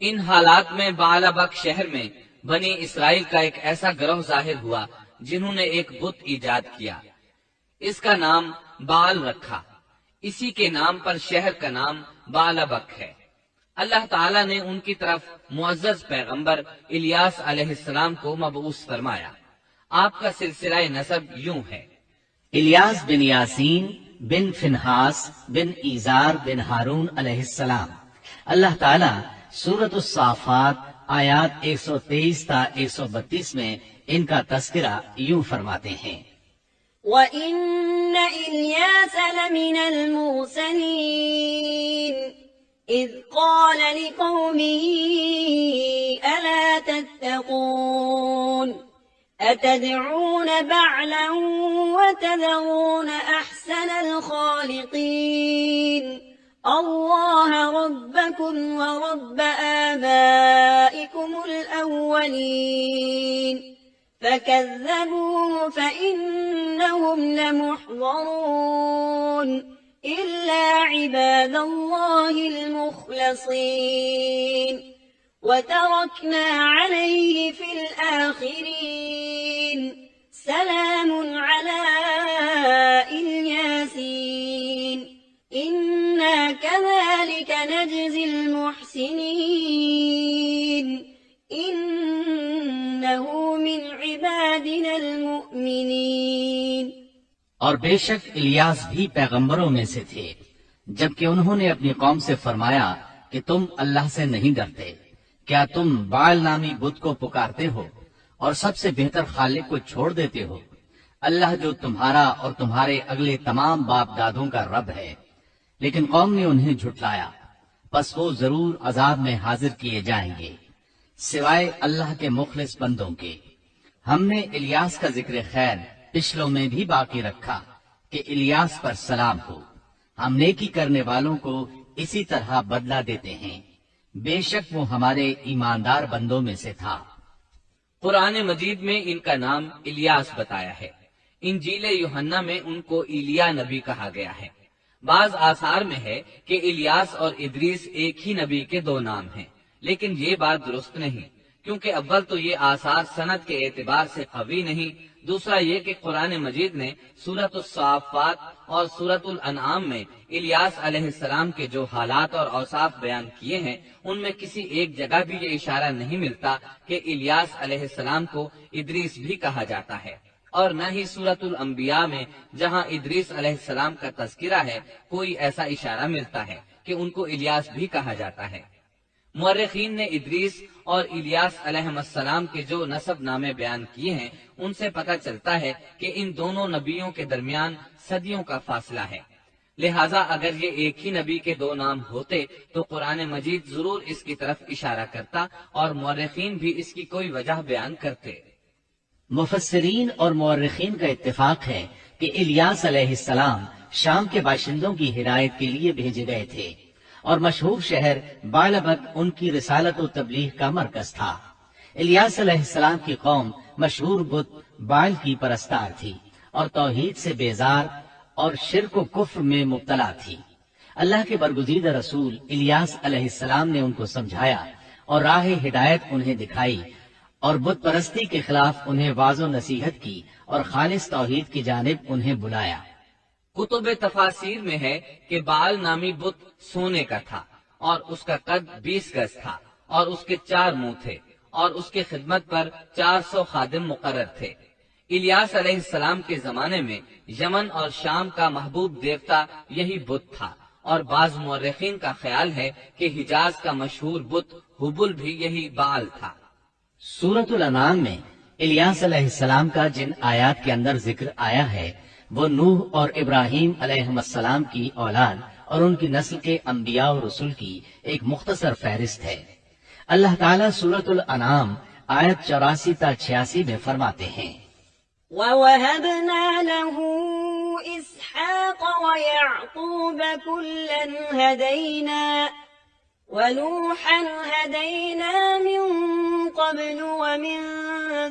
ان حالات میں بعلبک شہر میں بنی اسرائیل کا ایک ایسا گروہ ظاہر ہوا جنہوں نے ایک بت ایجاد کیا، اس کا نام بال رکھا، اسی کے نام پر شہر کا نام بعلبک ہے۔ اللہ تعالیٰ نے ان کی طرف معزز پیغمبر الیاس علیہ السلام کو مبعوث فرمایا۔ آپ کا سلسلہ نسب یوں ہے: الیاس بن یاسین بن فنحاس بن ایزار بن ہارون علیہ السلام۔ اللہ تعالیٰ سورۃ الصافات آیات 123 تا 132 میں ان کا تذکرہ یوں فرماتے ہیں: وَإِنَّ إِلْيَاسَ لَمِنَ الْمُرْسَلِينَ إِذْ قَالَ لِقَوْمِهِ أَلَا تَتَّقُونَ أَتَدْعُونَ بَعْلًا وَتَذَرُونَ أَحْسَنَ الْخَالِقِينَ اللَّهَ رَبَّكُمْ وَرَبَّ آبَائِكُمُ الْأَوَّلِينَ فَكَذَّبُوهُ فَإِنَّهُمْ لَمُحْضَرُونَ إِلَّا عِبَادَ اللَّهِ الْمُخْلَصِينَ وَتَرَكْنَا عَلَيْهِ فِي الْآخِرِينَ سَلَامٌ عَلَى الْيَاسِينَ إِنَّا كَذَلِكَ نَجْزِي الْمُحْسِنِينَ إِنَّهُ مِنْ عِبَادِنَا الْمُؤْمِنِينَ۔ اور بے شک الیاس بھی پیغمبروں میں سے تھے، جبکہ انہوں نے اپنی قوم سے فرمایا کہ تم اللہ سے نہیں ڈرتے، کیا تم بعل نامی بت کو پکارتے ہو اور سب سے بہتر خالق کو چھوڑ دیتے ہو، اللہ جو تمہارا اور تمہارے اگلے تمام باپ دادوں کا رب ہے۔ لیکن قوم نے انہیں جھٹلایا، پس وہ ضرور عذاب میں حاضر کیے جائیں گے، سوائے اللہ کے مخلص بندوں کے۔ ہم نے الیاس کا ذکر خیر پچھلوں میں بھی باقی رکھا کہ الیاس پر سلام ہو، ہم نیکی کرنے والوں کو اسی طرح بدلہ دیتے ہیں، بے شک وہ ہمارے ایماندار بندوں میں سے تھا۔ قرآن مجید میں ان کا نام الیاس بتایا ہے، انجیل یوحنا میں ان کو ایلیا نبی کہا گیا ہے۔ بعض آثار میں ہے کہ الیاس اور ادریس ایک ہی نبی کے دو نام ہیں، لیکن یہ بات درست نہیں، کیونکہ اول تو یہ آثار سند کے اعتبار سے قوی نہیں، دوسرا یہ کہ قرآن مجید نے سورۃ الصافات اور سورۃ الانعام میں الیاس علیہ السلام کے جو حالات اور اوصاف بیان کیے ہیں ان میں کسی ایک جگہ بھی یہ اشارہ نہیں ملتا کہ الیاس علیہ السلام کو ادریس بھی کہا جاتا ہے، اور نہ ہی سورۃ الانبیاء میں جہاں ادریس علیہ السلام کا تذکرہ ہے کوئی ایسا اشارہ ملتا ہے کہ ان کو الیاس بھی کہا جاتا ہے۔ مورخین نے ادریس اور الیاس علیہ السلام کے جو نسب نامے بیان کیے ہیں ان سے پتہ چلتا ہے کہ ان دونوں نبیوں کے درمیان صدیوں کا فاصلہ ہے، لہٰذا اگر یہ ایک ہی نبی کے دو نام ہوتے تو قرآن مجید ضرور اس کی طرف اشارہ کرتا اور مورخین بھی اس کی کوئی وجہ بیان کرتے۔ مفسرین اور مورخین کا اتفاق ہے کہ الیاس علیہ السلام شام کے باشندوں کی ہدایت کے لیے بھیجے گئے تھے، اور مشہور شہر بعلبک ان کی رسالت و تبلیغ کا مرکز تھا۔ الیاس علیہ السلام کی قوم مشہور بت بعل کی پرستار تھی اور توحید سے بیزار اور شرک و کفر میں مبتلا تھی۔ اللہ کے برگزیدہ رسول الیاس علیہ السلام نے ان کو سمجھایا اور راہ ہدایت انہیں دکھائی اور بت پرستی کے خلاف انہیں واضح و نصیحت کی اور خالص توحید کی جانب انہیں بلایا۔ کتب تفاسیر میں ہے کہ بعل نامی بت سونے کا تھا اور اس کا قد 20 گز تھا اور اس کے 4 منہ تھے اور اس کی خدمت پر 400 خادم مقرر تھے۔ الیاس علیہ السلام کے زمانے میں یمن اور شام کا محبوب دیوتا یہی بت تھا، اور بعض مورخین کا خیال ہے کہ حجاز کا مشہور بت حبل بھی یہی بعل تھا۔ سورۃ الانعام میں الیاس علیہ السلام کا جن آیات کے اندر ذکر آیا ہے وہ نوح اور ابراہیم علیہ السلام کی اولاد اور ان کی نسل کے انبیاء و رسول کی ایک مختصر فہرست ہے۔ اللہ تعالیٰ سورۃ الانعام آیت 84 تا 86 میں فرماتے ہیں: وَوَهَبْنَا لَهُ إِسْحَاقَ وَيَعْقُوبَ كُلًّا هَدَيْنَا وَنُوحًا هَدَيْنَا مِن قَبْلُ وَمِن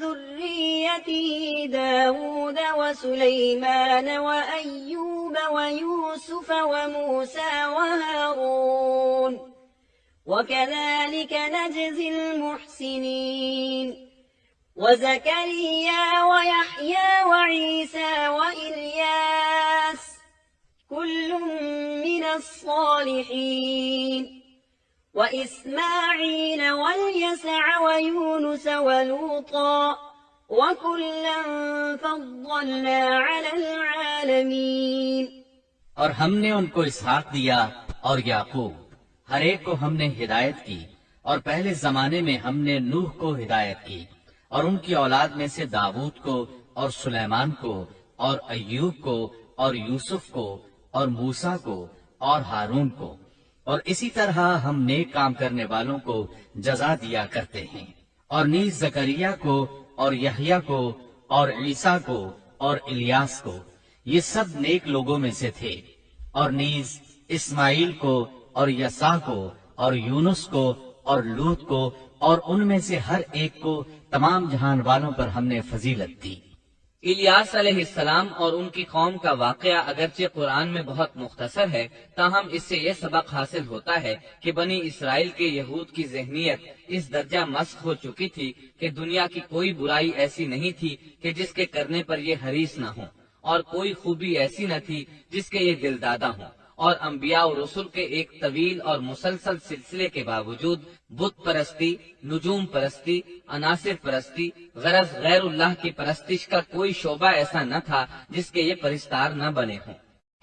ذُرِّيَّتِهِ دَاوُودَ وَسُلَيْمَانَ وَأَيُّوبَ وَيُوسُفَ وَمُوسَى وَهَارُونَ وكذلك نجزي المحسنين وزكريا ويحيى وعيسى وإلياس كل من الصالحين وإسماعيل واليسع ويونس ولوطا وكلا فضلنا على العالمين. اور ہم نے ان کو اسحاق دیا اور یعقوب، ہر ایک کو ہم نے ہدایت کی، اور پہلے زمانے میں ہم نے نوح کو ہدایت کی، اور ان کی اولاد میں سے داؤد کو اور سلیمان کو اور ایوب کو اور یوسف کو اور موسیٰ کو اور ہارون کو، اور اسی طرح ہم نیک کام کرنے والوں کو جزا دیا کرتے ہیں. اور نیز زکریا کو اور یحییٰ کو اور عیسیٰ کو اور الیاس کو، یہ سب نیک لوگوں میں سے تھے. اور نیز اسماعیل کو اور یسع کو اور یونس کو اور لوط کو، اور ان میں سے ہر ایک کو تمام جہان والوں پر ہم نے فضیلت دی. الیاس علیہ السلام اور ان کی قوم کا واقعہ اگرچہ قرآن میں بہت مختصر ہے، تاہم اس سے یہ سبق حاصل ہوتا ہے کہ بنی اسرائیل کے یہود کی ذہنیت اس درجہ مسخ ہو چکی تھی کہ دنیا کی کوئی برائی ایسی نہیں تھی کہ جس کے کرنے پر یہ حریص نہ ہوں، اور کوئی خوبی ایسی نہ تھی جس کے یہ دل دادا ہوں. اور انبیاء و رسل کے ایک طویل اور مسلسل سلسلے کے باوجود بت پرستی، نجوم پرستی، عناصر پرستی، غرض غیر اللہ کی پرستش کا کوئی شعبہ ایسا نہ تھا جس کے یہ پرستار نہ بنے ہوں.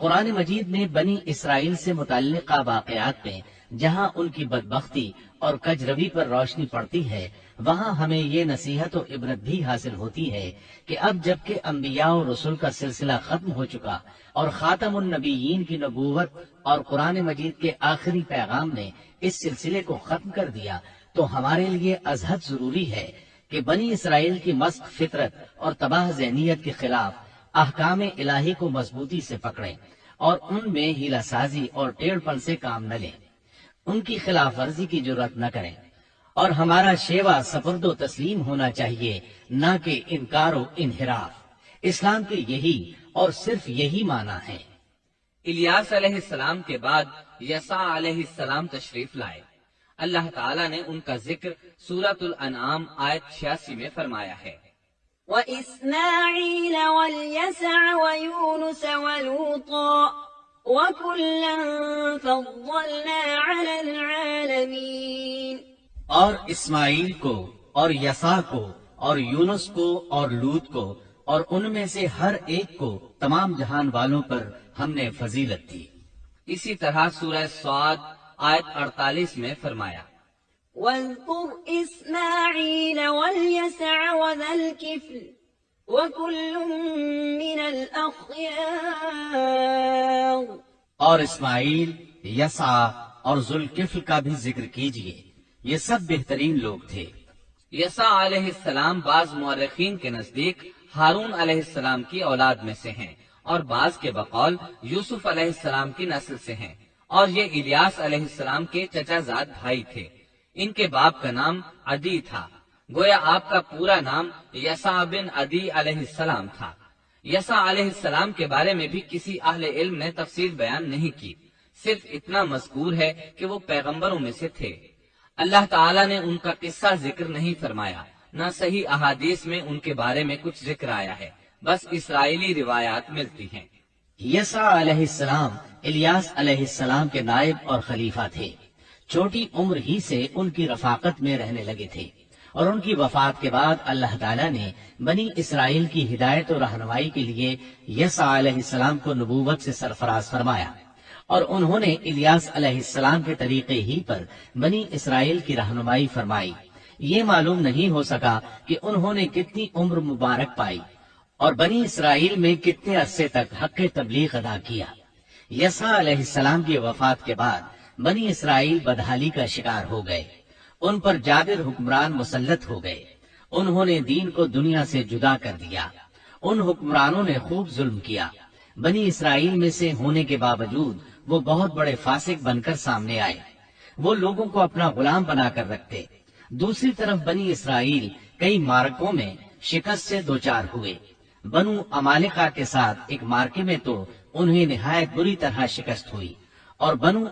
قرآن مجید میں بنی اسرائیل سے متعلقہ واقعات میں جہاں ان کی بدبختی اور کجروی پر روشنی پڑتی ہے، وہاں ہمیں یہ نصیحت و عبرت بھی حاصل ہوتی ہے کہ اب جبکہ انبیاء و رسول کا سلسلہ ختم ہو چکا اور خاتم النبیین کی نبوت اور قرآن مجید کے آخری پیغام نے اس سلسلے کو ختم کر دیا، تو ہمارے لیے ازحد ضروری ہے کہ بنی اسرائیل کی مسخ فطرت اور تباہ ذہنیت کے خلاف احکام الہی کو مضبوطی سے پکڑیں اور ان میں ہیلہ سازی اور ٹیڑھ پن سے کام نہ لیں، ان کی خلاف ورزی کی جرات نہ کریں. اور ہمارا شیوا سپرد و تسلیم ہونا چاہیے، نہ کہ انکار و انحراف. اسلام کے یہی اور صرف یہی معنی ہے. الیاس علیہ السلام کے بعد یسع علیہ السلام تشریف لائے. اللہ تعالیٰ نے ان کا ذکر سورۃ الانعام آیت 86 میں فرمایا ہے. وإسماعيل واليسع ويونس ولوطا وكلا فضلنا على العالمين. اور اسماعیل کو اور یسع کو اور یونس کو اور لوط کو اور ان میں سے ہر ایک کو تمام جہان والوں پر ہم نے فضیلت دی. اسی طرح سورہ صاد آیت 48 میں فرمایا. واذكر إسماعيل واليسع وذا الكفل وكل من الأخيار. اور اسماعیل، یسع اور ذوالکفل کا بھی ذکر کیجئے، یہ سب بہترین لوگ تھے. یسع علیہ السلام بعض مورخین کے نزدیک ہارون علیہ السلام کی اولاد میں سے ہیں، اور بعض کے بقول یوسف علیہ السلام کی نسل سے ہیں، اور یہ الیاس علیہ السلام کے چچا زاد بھائی تھے. ان کے باپ کا نام عدی تھا، گویا آپ کا پورا نام یسع بن عدی علیہ السلام تھا. یسع علیہ السلام کے بارے میں بھی کسی اہل علم نے تفصیل بیان نہیں کی، صرف اتنا مذکور ہے کہ وہ پیغمبروں میں سے تھے. اللہ تعالیٰ نے ان کا قصہ ذکر نہیں فرمایا، نہ صحیح احادیث میں ان کے بارے میں کچھ ذکر آیا ہے، بس اسرائیلی روایات ملتی ہیں. یسع علیہ السلام الیاس علیہ السلام کے نائب اور خلیفہ تھے. چھوٹی عمر ہی سے ان کی رفاقت میں رہنے لگے تھے، اور ان کی وفات کے بعد اللہ تعالیٰ نے بنی اسرائیل کی ہدایت و رہنمائی کے لیے یسع علیہ السلام کو نبوت سے سرفراز فرمایا، اور انہوں نے الیاس علیہ السلام کے طریقے ہی پر بنی اسرائیل کی رہنمائی فرمائی. یہ معلوم نہیں ہو سکا کہ انہوں نے کتنی عمر مبارک پائی اور بنی اسرائیل میں کتنے عرصے تک حق تبلیغ ادا کیا. یسع علیہ السلام کی وفات کے بعد بنی اسرائیل بدحالی کا شکار ہو گئے. ان پر جابر حکمران مسلط ہو گئے. انہوں نے دین کو دنیا سے جدا کر دیا. ان حکمرانوں نے خوب ظلم کیا. بنی اسرائیل میں سے ہونے کے باوجود وہ بہت بڑے فاسق بن کر سامنے آئے. وہ لوگوں کو اپنا غلام بنا کر رکھتے. دوسری طرف بنی اسرائیل کئی مارکوں میں شکست سے دوچار ہوئے. بنو عمالقہ کے ساتھ ایک مارکے میں تو انہیں نہایت بری طرح شکست ہوئی، اور بنو